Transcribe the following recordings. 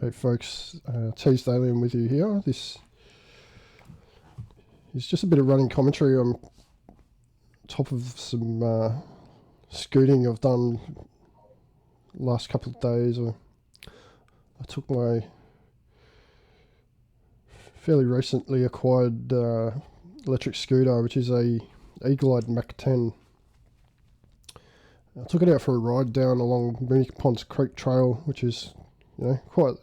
Hey folks, Teased Alien with you here. This is just a bit of running commentary on top of some scooting I've done last couple of days. I took my fairly recently acquired electric scooter, which is a E-Glide Mach 10. I took it out for a ride down along Moonee Ponds Creek Trail, which is quite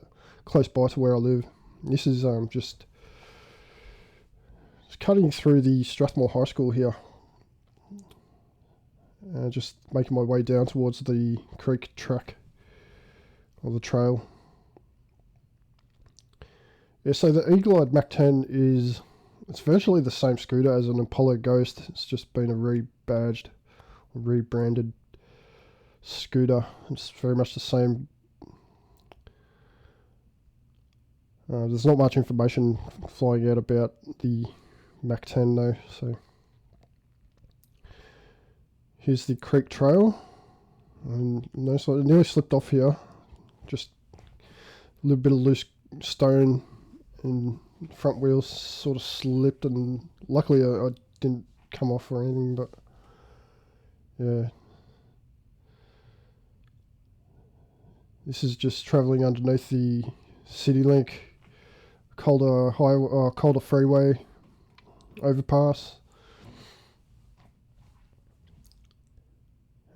close by to where I live. This is just cutting through the Strathmore High School here, just making my way down towards the creek track or the trail. Yeah, so the E-Glide Mach 10 it's virtually the same scooter as an Apollo Ghost. It's just been a rebadged or rebranded scooter. It's very much the same. There's not much information flying out about the Mach 10 though, so here's the creek trail. And notice I nearly slipped off here. Just a little bit of loose stone and front wheels sort of slipped, and luckily I didn't come off or anything, but yeah. This is just travelling underneath the CityLink Calder freeway overpass,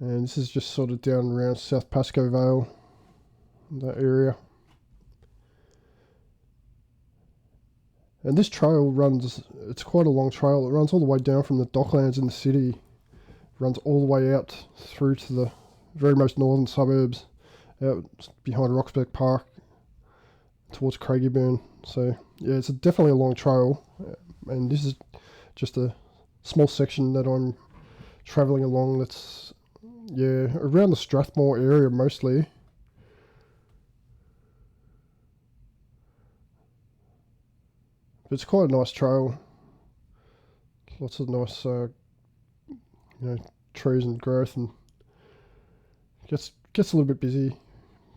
and this is just sort of down around South Pasco Vale, that area. And this trail it's quite a long trail. It runs all the way down from the docklands in the city, runs all the way out through to the very most northern suburbs, out behind Roxburgh Park towards Craigieburn. So yeah, it's definitely a long trail, and this is just a small section that I'm travelling along. That's around the Strathmore area mostly. But it's quite a nice trail. Lots of nice trees and growth, and gets a little bit busy.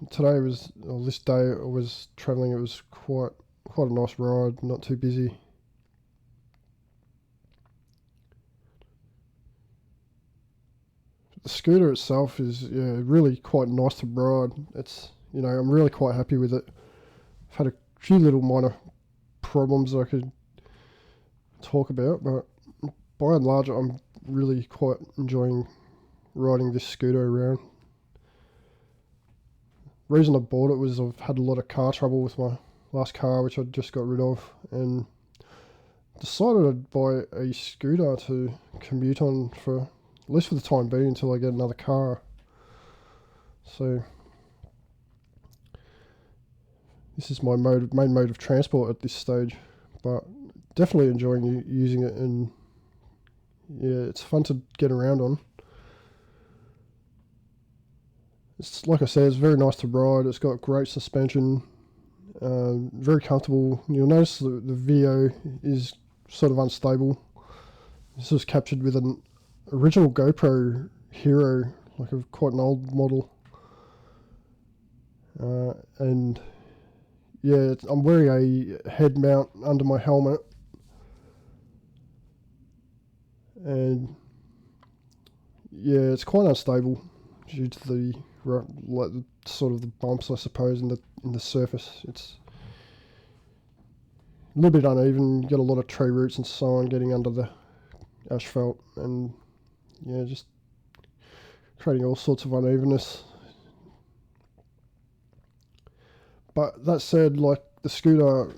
This day I was travelling, it was quite a nice ride, not too busy. The scooter itself is really quite nice to ride. It's I'm really quite happy with it. I've had a few little minor problems I could talk about, but by and large I'm really quite enjoying riding this scooter around. Reason I bought it was I've had a lot of car trouble with my last car, which I just got rid of, and decided I'd buy a scooter to commute on, for at least for the time being, until I get another car. So this is my main mode of transport at this stage, but definitely enjoying using it, and yeah, it's fun to get around on. It's like I said, it's very nice to ride. It's got great suspension, very comfortable. You'll notice the video is sort of unstable. This was captured with an original GoPro Hero, like quite an old model. And yeah, I'm wearing a head mount under my helmet, and yeah, it's quite unstable due to the sort of the bumps, I suppose, in the surface. It's a little bit uneven. You get a lot of tree roots and so on getting under the asphalt, and yeah, just creating all sorts of unevenness. But that said, like, the scooter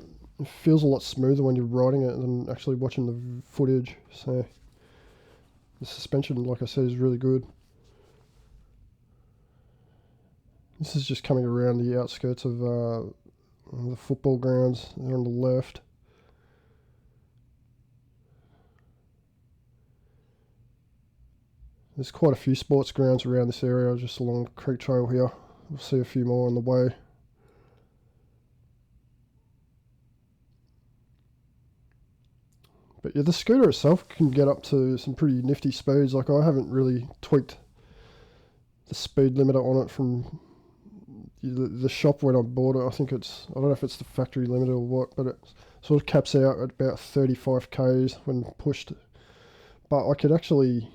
feels a lot smoother when you're riding it than actually watching the footage. So the suspension, like I said, is really good. This is just coming around the outskirts of the football grounds. They're on the left. There's quite a few sports grounds around this area, just along the creek trail here. We'll see a few more on the way. But yeah, the scooter itself can get up to some pretty nifty speeds. Like, I haven't really tweaked the speed limiter on it from the shop when I bought it, I think I don't know if it's the factory limit or what, but it sort of caps out at about 35 k's when pushed. But I could actually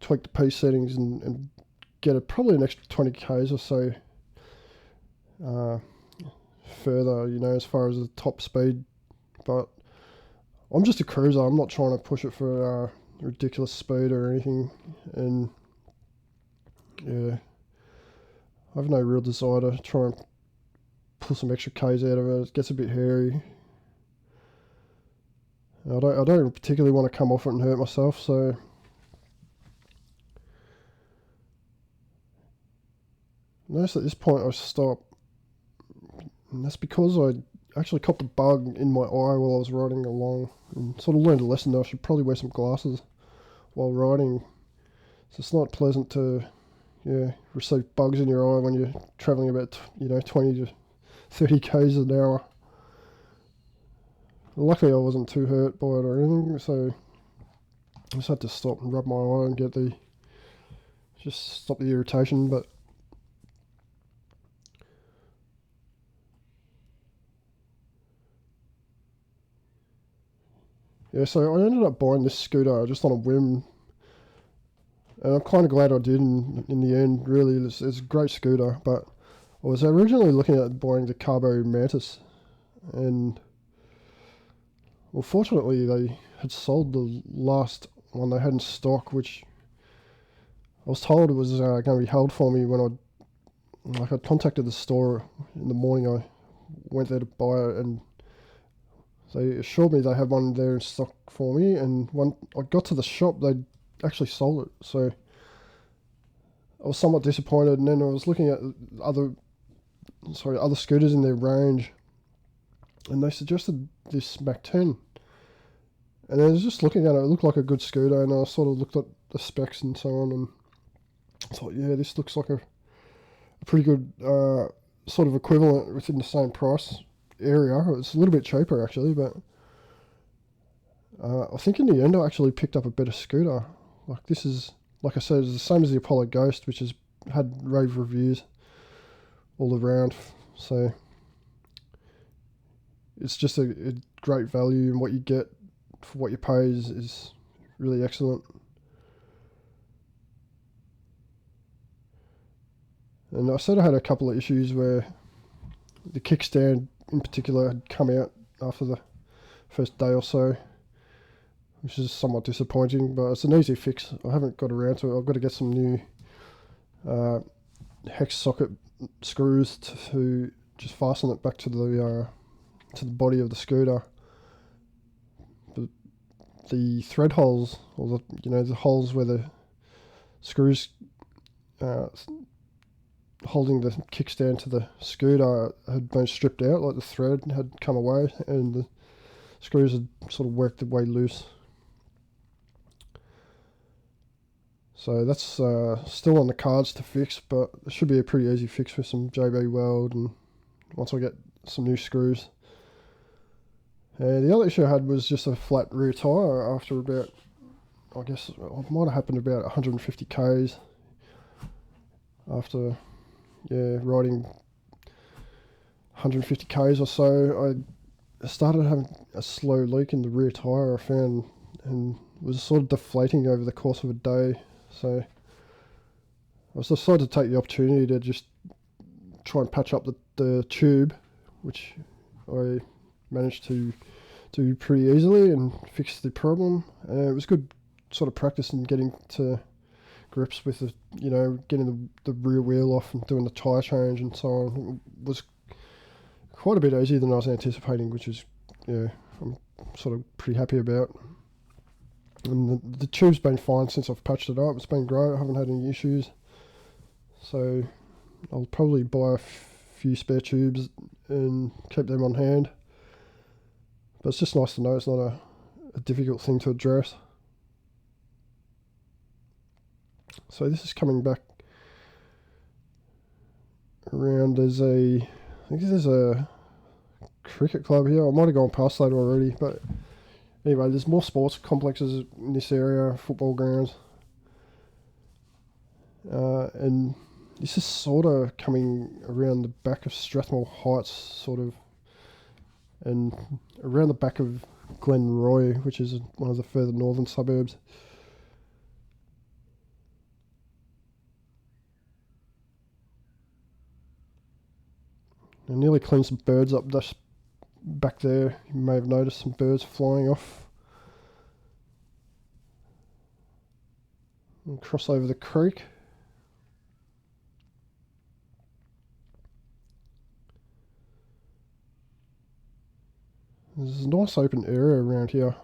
tweak the P settings and get probably an extra 20 k's or so further, as far as the top speed. But I'm just a cruiser. I'm not trying to push it for ridiculous speed or anything. And yeah, I have no real desire to try and pull some extra k's out of it. It gets a bit hairy. I don't particularly want to come off it and hurt myself, so notice at this point I stop, and that's because I actually copped a bug in my eye while I was riding along, and sort of learned a lesson that I should probably wear some glasses while riding. So it's not pleasant to receive bugs in your eye when you're travelling about 20 to 30 k's an hour. Luckily I wasn't too hurt by it or anything, so I just had to stop and rub my eye and just stop the irritation. But yeah, so I ended up buying this scooter just on a whim, and I'm kind of glad I did in the end. Really, it's a great scooter, but I was originally looking at buying the Carbo Mantis, and well, fortunately they had sold the last one they had in stock, which I was told it was going to be held for me when I contacted the store in the morning. I went there to buy it, and they assured me they had one there in stock for me, and when I got to the shop, they'd actually sold it. So I was somewhat disappointed, and then I was looking at other scooters in their range, and they suggested this Mach 10. And I was just looking at it, it looked like a good scooter, and I sort of looked at the specs and so on, and I thought, yeah, this looks like a pretty good sort of equivalent within the same price area. It's a little bit cheaper actually, but I think in the end I actually picked up a better scooter. Like this is, like I said, it's the same as the Apollo Ghost, which has had rave reviews all around. So it's just a great value, and what you get for what you pay is really excellent. And I sort of had a couple of issues where the kickstand in particular had come out after the first day or so, which is somewhat disappointing, but it's an easy fix. I haven't got around to it. I've got to get some new hex socket screws to just fasten it back to the body of the scooter. But the thread holes, or the holes where the screws holding the kickstand to the scooter had been stripped out, like the thread had come away and the screws had sort of worked their way loose. So that's still on the cards to fix, but it should be a pretty easy fix with some JB Weld, and once I get some new screws. And the other issue I had was just a flat rear tyre after about, I guess it might have happened about 150 k's after riding 150 k's or so. I started having a slow leak in the rear tyre, I found, and was sort of deflating over the course of a day. So I decided to take the opportunity to just try and patch up the tube, which I managed to do pretty easily and fix the problem. It was good sort of practice in getting to grips with getting the rear wheel off and doing the tyre change and so on. It was quite a bit easier than I was anticipating, which is, I'm sort of pretty happy about. And the tube's been fine since I've patched it up. It's been great. I haven't had any issues. So I'll probably buy a few spare tubes and keep them on hand. But it's just nice to know it's not a difficult thing to address. So this is coming back around. I think there's a cricket club here. I might have gone past that already, but anyway, there's more sports complexes in this area, football grounds. And This is sort of coming around the back of Strathmore Heights, sort of, and around the back of Glenroy, which is one of the further northern suburbs. I nearly cleaned some birds up just back there. You may have noticed some birds flying off. And cross over the creek. There's a nice open area around here.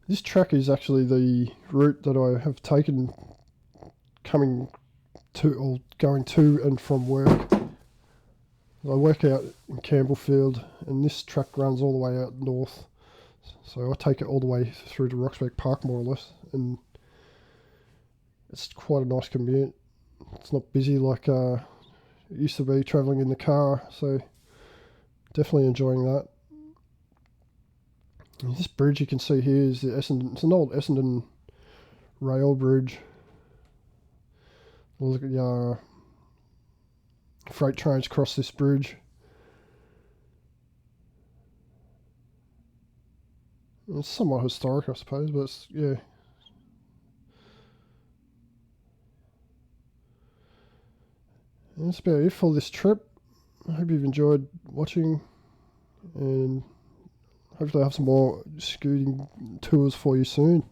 This track is actually the route that I have taken coming to or going to and from work. I work out in Campbellfield, and this track runs all the way out north. So I take it all the way through to Roxbeck Park, more or less, and it's quite a nice commute. It's not busy like it used to be travelling in the car, so definitely enjoying that. And this bridge you can see here is the Essendon. It's an old Essendon rail bridge. Look at the freight trains cross this bridge. It's somewhat historic, I suppose, but it's, yeah. And that's about it for this trip. I hope you've enjoyed watching, and hopefully I'll have some more scooting tours for you soon.